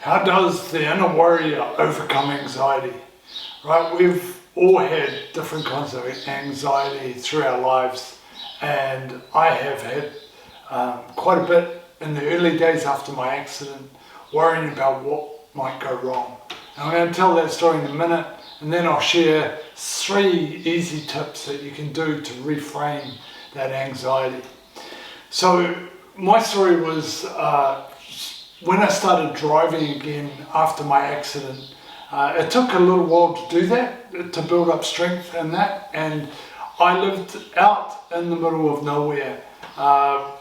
How does the inner warrior overcome anxiety? Right, we've all had different kinds of anxiety through our lives, and I have had quite a bit in the early days after my accident, worrying about what might go wrong. And I'm going to tell that story in a minute, and then I'll share 3 easy tips that you can do to reframe that anxiety. So my story was when I started driving again after my accident. It took a little while to do that, to build up strength in that, and I lived out in the middle of nowhere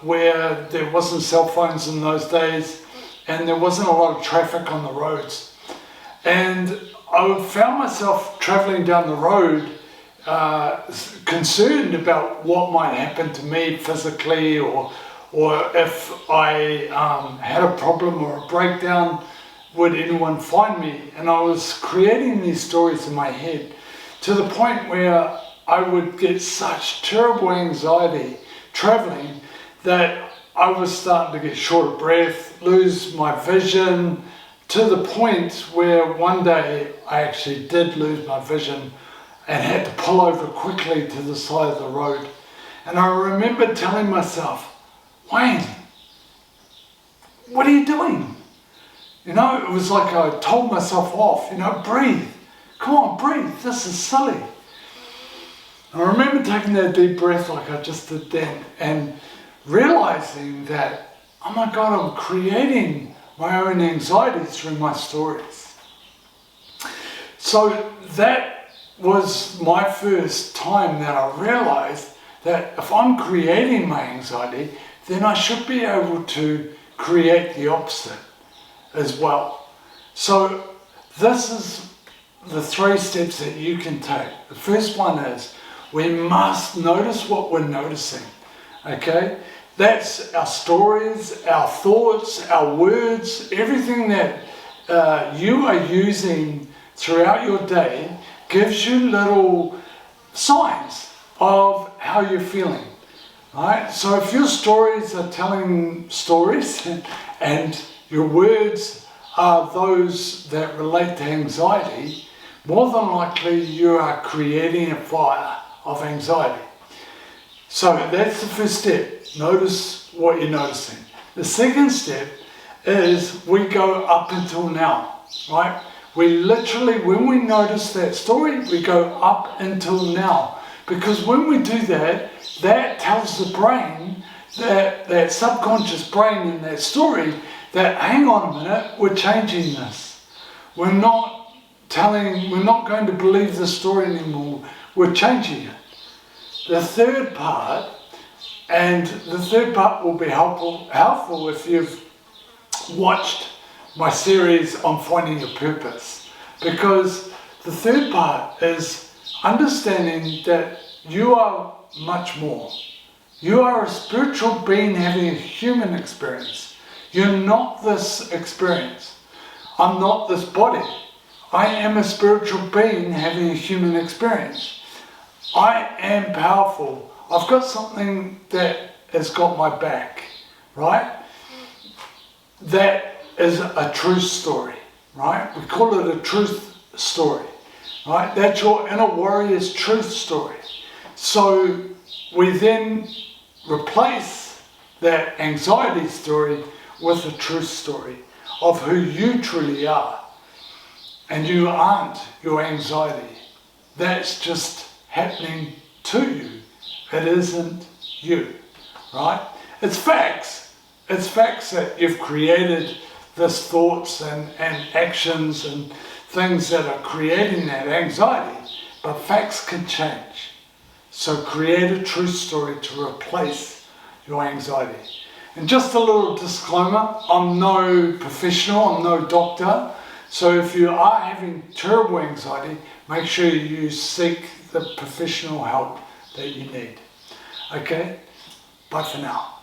where there wasn't cell phones in those days and there wasn't a lot of traffic on the roads. And I found myself travelling down the road concerned about what might happen to me physically, or if I had a problem or a breakdown, would anyone find me? And I was creating these stories in my head to the point where I would get such terrible anxiety traveling that I was starting to get short of breath, lose my vision, to the point where one day I actually did lose my vision and had to pull over quickly to the side of the road. And I remember telling myself, Wayne, what are you doing? You know, it was like I told myself off, breathe. Come on, breathe. This is silly. I remember taking that deep breath like I just did then and realizing that, oh my God, I'm creating my own anxiety through my stories. So that was my first time that I realized that if I'm creating my anxiety, then I should be able to create the opposite as well. So this is the 3 steps that you can take. The first one is we must notice what we're noticing. Okay? That's our stories, our thoughts, our words, everything that you are using throughout your day gives you little signs of how you're feeling. Right? So if your stories are telling stories and your words are those that relate to anxiety, more than likely you are creating a fire of anxiety. So that's the first step. Notice what you're noticing. The second step is we go up until now, right? We literally, when we notice that story, we go up until now. Because when we do that, that tells the brain, that subconscious brain in that story, that hang on a minute, we're changing this. We're not going to believe the story anymore, we're changing it. The third part will be helpful if you've watched my series on finding your purpose. Because the third part is understanding that you are much more. You are a spiritual being having a human experience. You're not this experience. I'm not this body. I am a spiritual being having a human experience. I am powerful. I've got something that has got my back, right? That is a truth story, right? We call it a truth story, right? That's your inner warrior's truth story. So we then replace that anxiety story with a truth story of who you truly are. And you aren't your anxiety. That's just happening to you. It isn't you, right? It's facts. It's facts that you've created this thoughts and actions and things that are creating that anxiety. But facts can change. So create a truth story to replace your anxiety. And just a little disclaimer, I'm no professional, I'm no doctor. So if you are having terrible anxiety, make sure you seek the professional help that you need. Okay? Bye for now.